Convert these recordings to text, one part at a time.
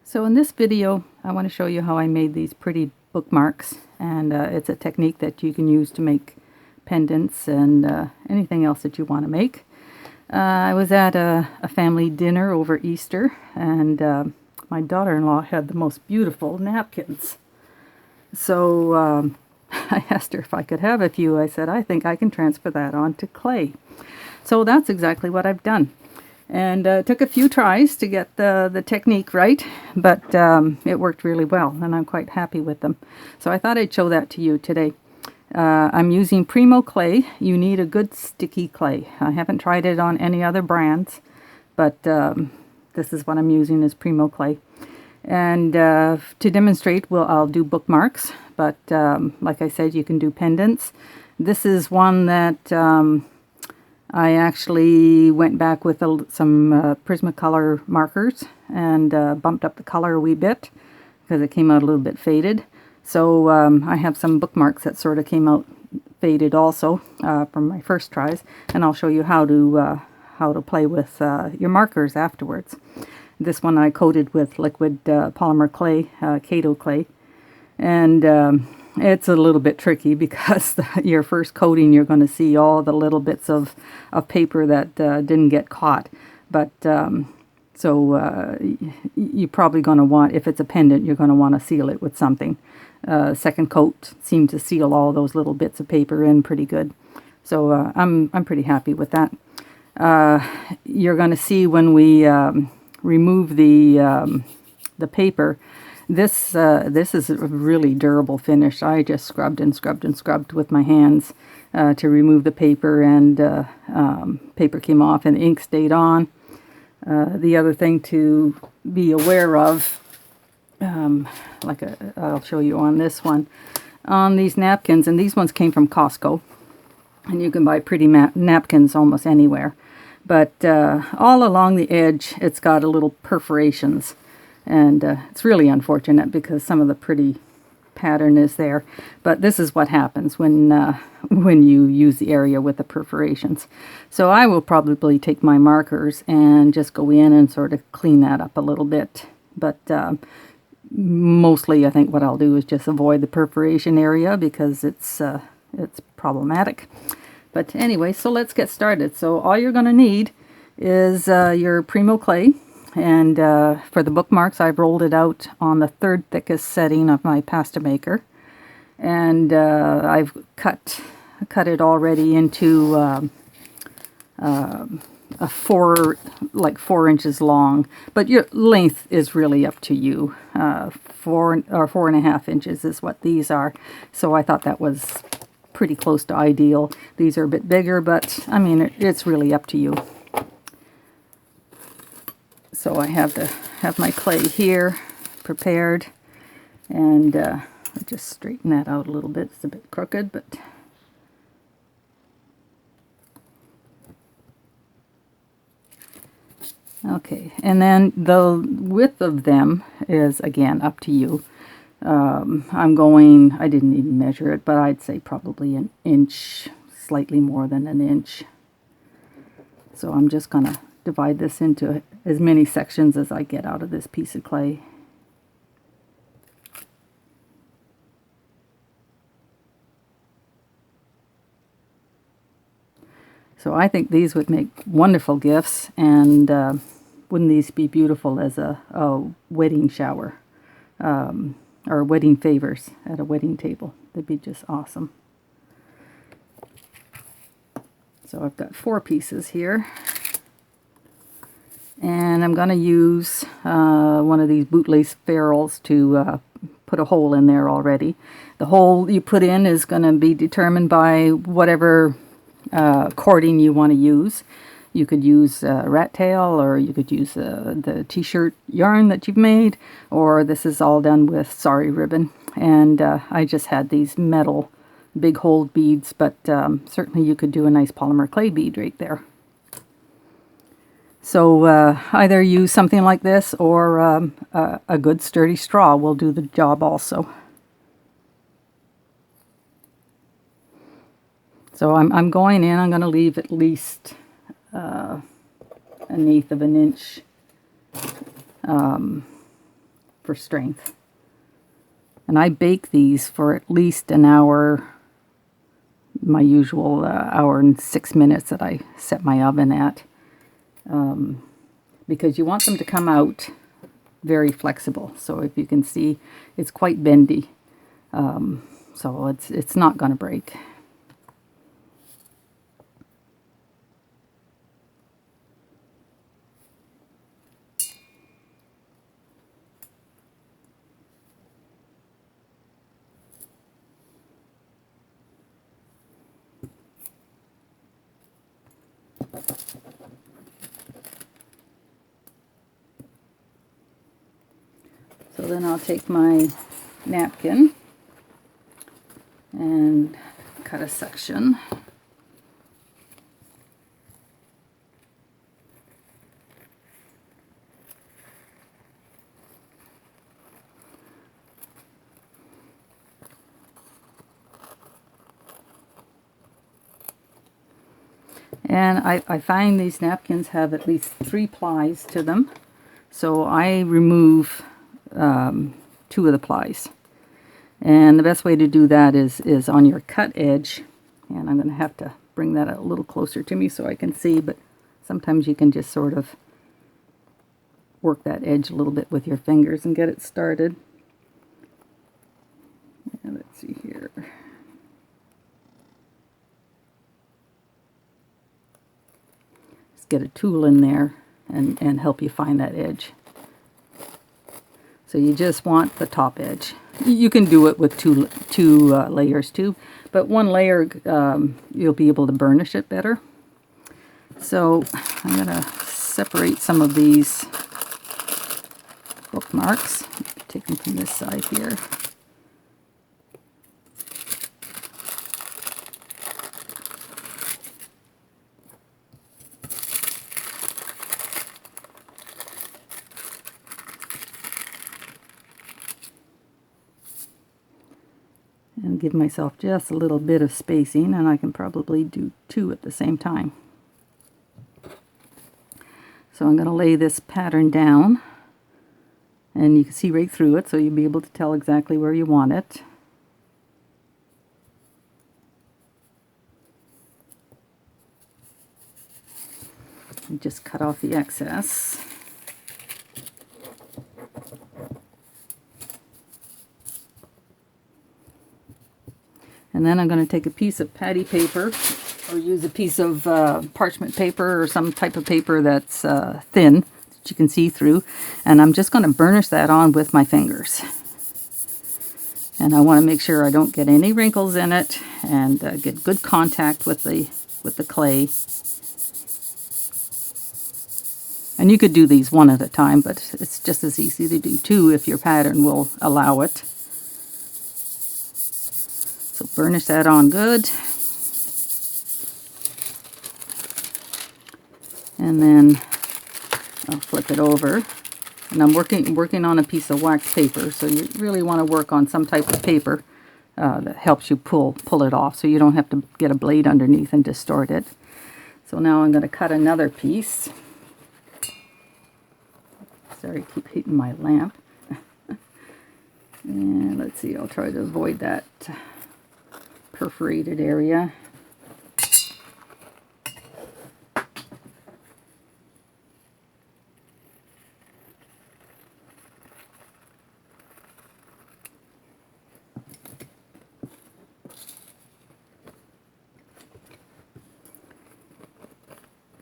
So in this video, I want to show you how I made these pretty bookmarks, and it's a technique that you can use to make pendants and anything else that you want to make. I was at a family dinner over Easter, and my daughter-in-law had the most beautiful napkins. So I asked her if I could have a few. I said, I think I can transfer that onto clay. So that's exactly what I've done. And it took a few tries to get the technique right, but it worked really well, and I'm quite happy with them. So I thought I'd show that to you today. I'm using Primo clay. You need a good sticky clay. I haven't tried it on any other brands, but this is what I'm using, is Primo clay. And to demonstrate, I'll do bookmarks, but like I said, you can do pendants. This is one that I actually went back with some Prismacolor markers and bumped up the color a wee bit because it came out a little bit faded. So I have some bookmarks that sort of came out faded also from my first tries, and I'll show you how to play with your markers afterwards. This one I coated with liquid polymer clay, Kato clay, and it's a little bit tricky because your first coating, you're going to see all the little bits of paper that didn't get caught. But so you're probably going to want, if it's a pendant, you're going to want to seal it with something. Second coat seemed to seal all those little bits of paper in pretty good. So I'm pretty happy with that. You're going to see when we remove the paper, this is a really durable finish. I just scrubbed and scrubbed and scrubbed with my hands to remove the paper, and paper came off and the ink stayed on. The other thing to be aware of, I'll show you on this one, on these napkins, and these ones came from Costco, and you can buy pretty napkins almost anywhere. But all along the edge, it's got a little perforations. And it's really unfortunate because some of the pretty pattern is there. But this is what happens when you use the area with the perforations. So I will probably take my markers and just go in and sort of clean that up a little bit. But mostly I think what I'll do is just avoid the perforation area because it's problematic. But anyway, so let's get started. So all you're going to need is your Primo clay. And for the bookmarks, I've rolled it out on the third thickest setting of my pasta maker. And I've cut it already into a 4 inches long. But your length is really up to you. 4.5 inches is what these are. So I thought that was pretty close to ideal. These are a bit bigger, but I mean, it's really up to you. So I have my clay here prepared, and I'll just straighten that out a little bit. It's a bit crooked, but okay. And then the width of them is, again, up to you. I didn't even measure it, but I'd say probably an inch, slightly more than an inch. So I'm just going to divide this into as many sections as I get out of this piece of clay. So I think these would make wonderful gifts, and wouldn't these be beautiful as a wedding shower or wedding favors at a wedding table? They'd be just awesome. So I've got 4 pieces here. And I'm going to use one of these bootlace ferrules to put a hole in there already. The hole you put in is going to be determined by whatever cording you want to use. You could use rat tail, or you could use the t-shirt yarn that you've made, or this is all done with sari ribbon. And I just had these metal big hole beads, but certainly you could do a nice polymer clay bead right there. So either use something like this, or a good sturdy straw will do the job also. So I'm going in, I'm going to leave at least 1/8 of an inch for strength. And I bake these for at least an hour, my usual hour and 6 minutes that I set my oven at, because you want them to come out very flexible. So if you can see, it's quite bendy, so it's not going to break. So then I'll take my napkin and cut a section. And I find these napkins have at least 3 plies to them, so I remove 2 of the plies. And the best way to do that is on your cut edge, and I'm going to have to bring that a little closer to me so I can see, but sometimes you can just sort of work that edge a little bit with your fingers and get it started. And let's see here. Just get a tool in there and help you find that edge. So you just want the top edge. You can do it with two layers too, but one layer you'll be able to burnish it better. So I'm going to separate some of these bookmarks. Take them from this side here. And give myself just a little bit of spacing, and I can probably do 2 at the same time. So I'm going to lay this pattern down, and you can see right through it, so you'll be able to tell exactly where you want it. And just cut off the excess. And then I'm going to take a piece of patty paper, or use a piece of parchment paper or some type of paper that's thin that you can see through, and I'm just going to burnish that on with my fingers. And I want to make sure I don't get any wrinkles in it, and get good contact with the clay. And you could do these one at a time, but it's just as easy to do 2 if your pattern will allow it. So burnish that on good. And then I'll flip it over. And I'm working on a piece of wax paper, so you really want to work on some type of paper that helps you pull it off, so you don't have to get a blade underneath and distort it. So now I'm going to cut another piece. Sorry, I keep hitting my lamp. And let's see, I'll try to avoid that perforated area.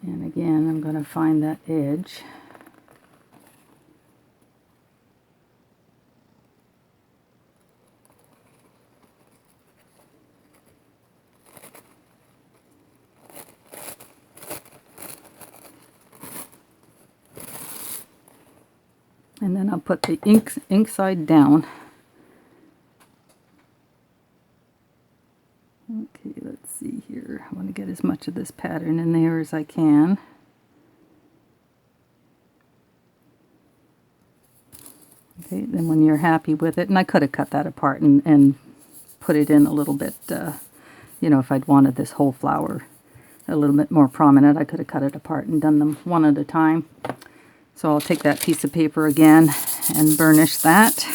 And again, I'm going to find that edge. And then I'll put the ink side down. Okay, let's see here. I want to get as much of this pattern in there as I can. Okay, then when you're happy with it, and I could have cut that apart and put it in a little bit, you know, if I'd wanted this whole flower a little bit more prominent, I could have cut it apart and done them one at a time. So I'll take that piece of paper again and burnish that.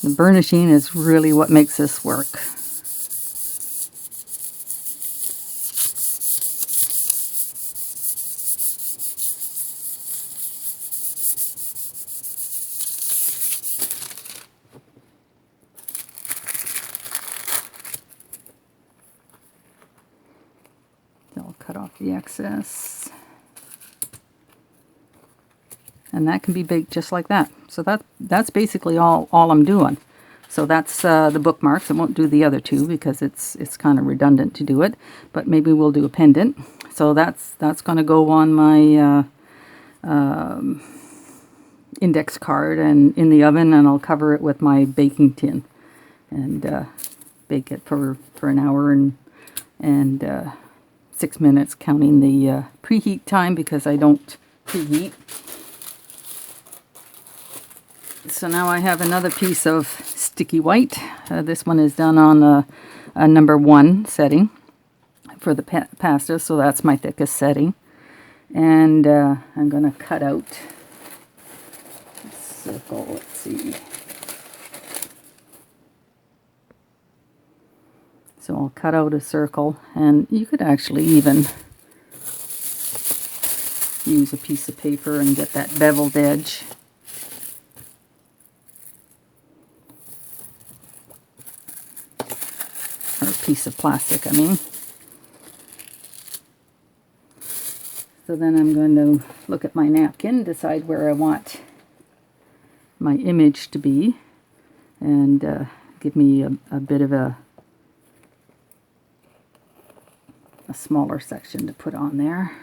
The burnishing is really what makes this work. I'll cut off the excess. And that can be baked just like that. So that's basically all I'm doing. So that's the bookmarks. I won't do the other two because it's kind of redundant to do it. But maybe we'll do a pendant. So that's going to go on my index card and in the oven, and I'll cover it with my baking tin and bake it for an hour and 6 minutes, counting the preheat time because I don't preheat. So now I have another piece of sticky white. This one is done on a number 1 setting for the pasta, so that's my thickest setting. And I'm going to cut out a circle. Let's see. So I'll cut out a circle, and you could actually even use a piece of paper and get that beveled edge. Or a piece of plastic, I mean. So then I'm going to look at my napkin, decide where I want my image to be, and give me a bit of a smaller section to put on there.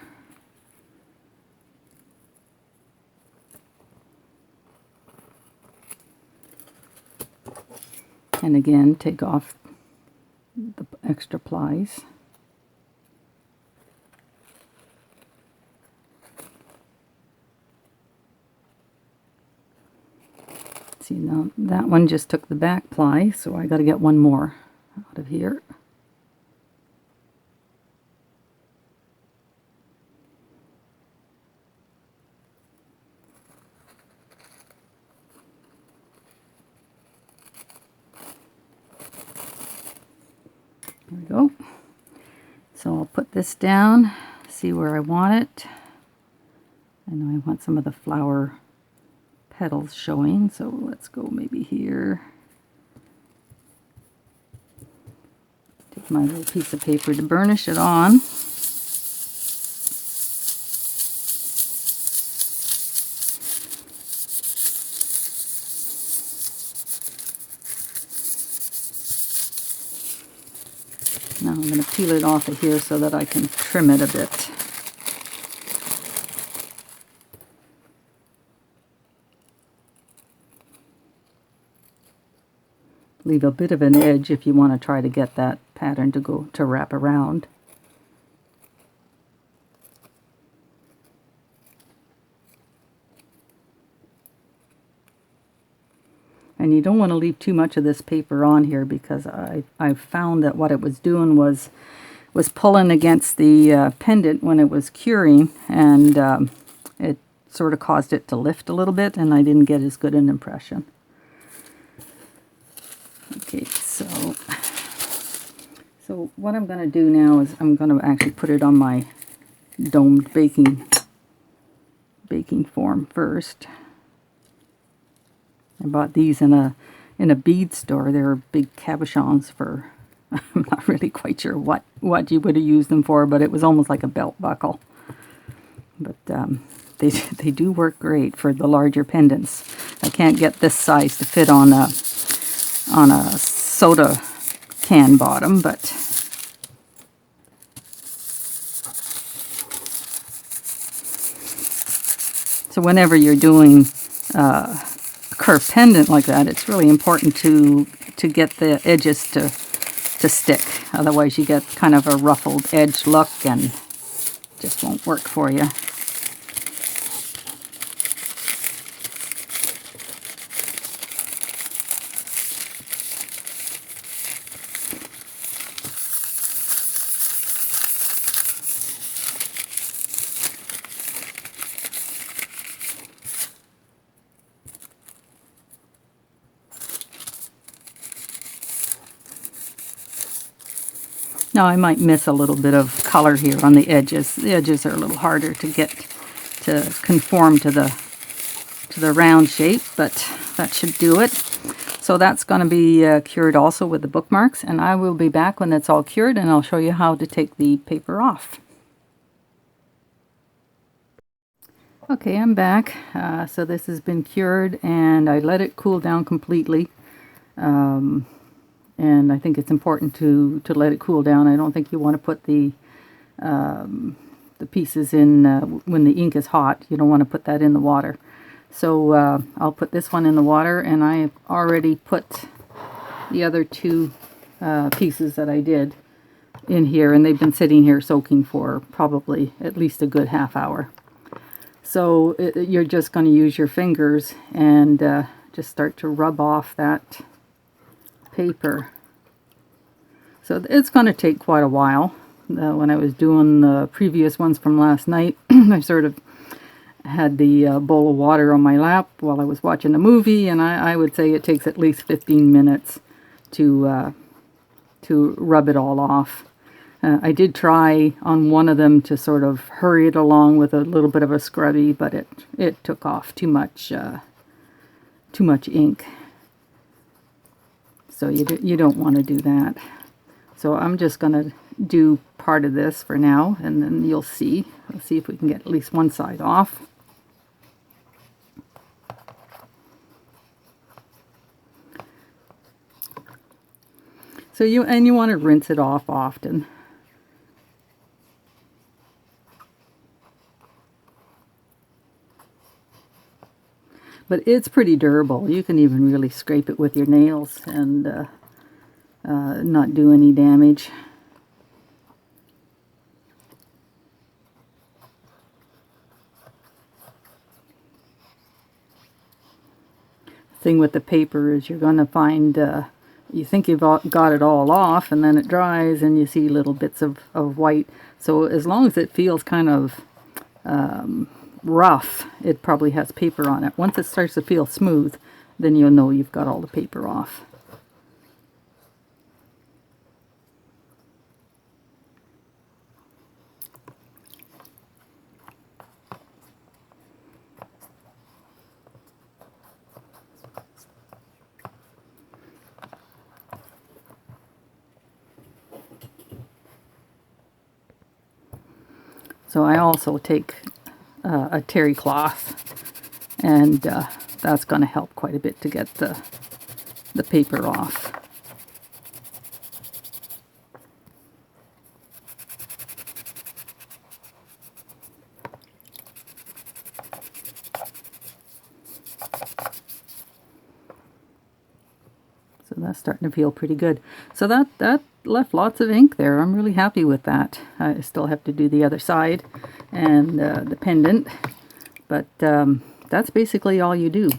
And again, take off the extra plies. See, now that one just took the back ply, so I got to get one more out of here. There we go. So I'll put this down, see where I want it. I know I want some of the flower petals showing, so let's go maybe here. Take my little piece of paper to burnish it on. Now I'm going to peel it off of here so that I can trim it a bit. Leave a bit of an edge if you want to try to get that pattern to wrap around. And you don't want to leave too much of this paper on here because I found that what it was doing was pulling against the pendant when it was curing, and it sort of caused it to lift a little bit, and I didn't get as good an impression. Okay, so what I'm going to do now is I'm going to actually put it on my domed baking form first. I bought these in a bead store. They were big cabochons for, I'm not really quite sure what you would have used them for, but it was almost like a belt buckle. But they do work great for the larger pendants. I can't get this size to fit on a soda can bottom, but so whenever you're doing curved pendant like that, it's really important to get the edges to stick. Otherwise you get kind of a ruffled edge look and just won't work for you. Now I might miss a little bit of color here on the edges. The edges are a little harder to get to conform to the round shape, but that should do it. So that's going to be cured also with the bookmarks, and I will be back when it's all cured and I'll show you how to take the paper off. Okay, I'm back. So this has been cured and I let it cool down completely. And I think it's important to let it cool down. I don't think you want to put the pieces in when the ink is hot. You don't want to put that in the water. So I'll put this one in the water, and I've already put the other two pieces that I did in here, and they've been sitting here soaking for probably at least a good half hour. So you're just going to use your fingers and just start to rub off that paper. So it's going to take quite a while. When I was doing the previous ones from last night, I sort of had the bowl of water on my lap while I was watching a movie, and I would say it takes at least 15 minutes to rub it all off. I did try on one of them to sort of hurry it along with a little bit of a scrubby, but it took off too much ink. So you don't want to do that. So I'm just going to do part of this for now, and then you'll see. Let's see if we can get at least one side off. So you want to rinse it off often. But it's pretty durable. You can even really scrape it with your nails and not do any damage. The thing with the paper is you're going to find you think you've got it all off, and then it dries and you see little bits of white. So as long as it feels kind of rough, it probably has paper on it. Once it starts to feel smooth, then you'll know you've got all the paper off. So I also take a terry cloth, and that's going to help quite a bit to get the paper off. So that's starting to feel pretty good. So that left lots of ink there. I'm really happy with that. I still have to do the other side and the pendant, but that's basically all you do.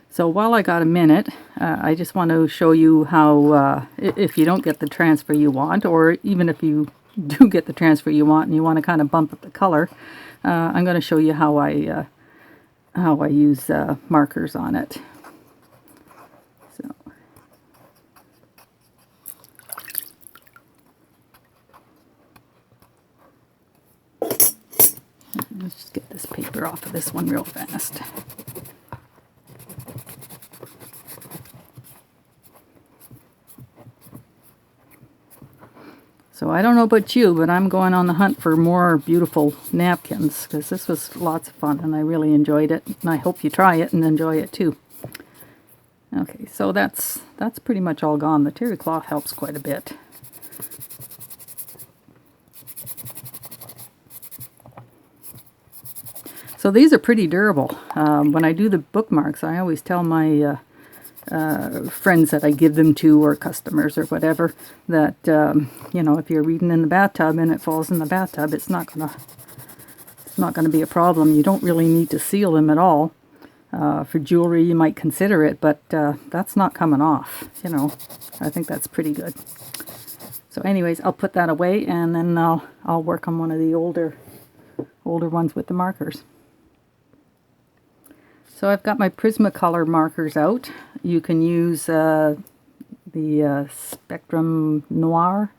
So while I got a minute, I just want to show you how if you don't get the transfer you want, or even if you do get the transfer you want and you want to kind of bump up the color, I'm going to show you how I use markers on it. So let's just get this paper off of this one real fast. So I don't know about you, but I'm going on the hunt for more beautiful napkins, because this was lots of fun and I really enjoyed it, and I hope you try it and enjoy it too. Okay, so that's pretty much all gone. The terry cloth helps quite a bit. So these are pretty durable. When I do the bookmarks, I always tell my friends that I give them to, or customers or whatever, that you know, if you're reading in the bathtub and it falls in the bathtub, it's not gonna be a problem. You don't really need to seal them at all. For jewelry you might consider it, but that's not coming off, you know. I think that's pretty good. So anyways, I'll put that away, and then I'll work on one of the older ones with the markers. So I've got my Prismacolor markers out. You can use the Spectrum Noir,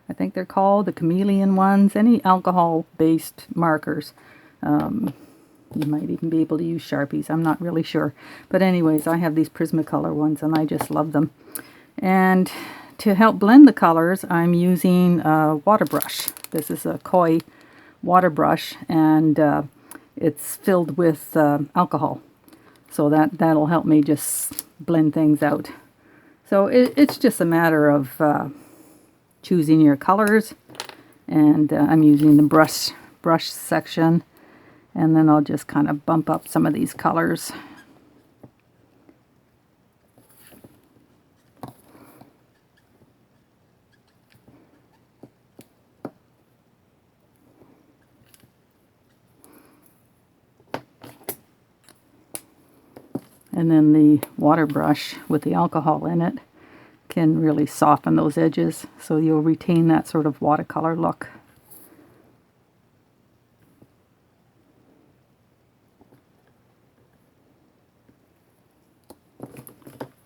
I think they're called, the chameleon ones, any alcohol-based markers. You might even be able to use Sharpies, I'm not really sure. But anyways, I have these Prismacolor ones and I just love them. And to help blend the colors, I'm using a water brush. This is a koi water brush, and it's filled with alcohol. So that'll help me just blend things out. So it's just a matter of choosing your colors, and I'm using the brush section, and then I'll just kind of bump up some of these colors. And then the water brush with the alcohol in it can really soften those edges, so you'll retain that sort of watercolor look.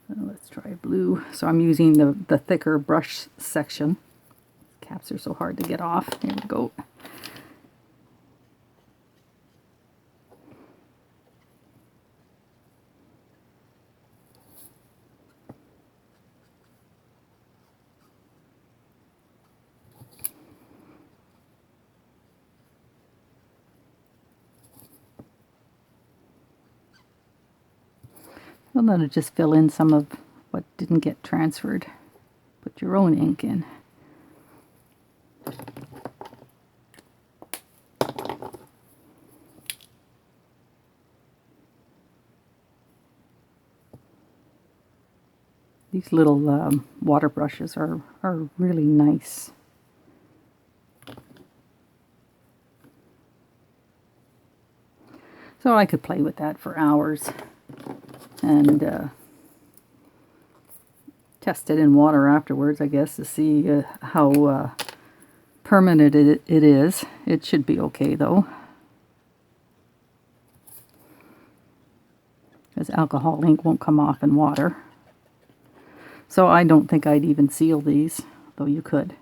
Let's try blue. So I'm using the thicker brush section. Caps are so hard to get off. Here we go. Well, that'll just fill in some of what didn't get transferred. Put your own ink in. These little water brushes are really nice. So I could play with that for hours and test it in water afterwards, I guess, to see how permanent it is. It should be okay though, because alcohol ink won't come off in water. So I don't think I'd even seal these, though you could.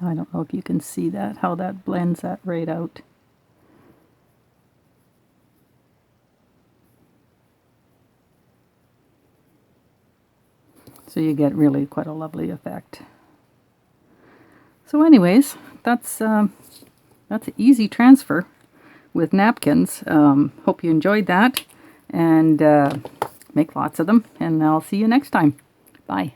I don't know if you can see that, how that blends that right out. So you get really quite a lovely effect. So anyways, that's an easy transfer with napkins. Hope you enjoyed that, and make lots of them, and I'll see you next time. Bye.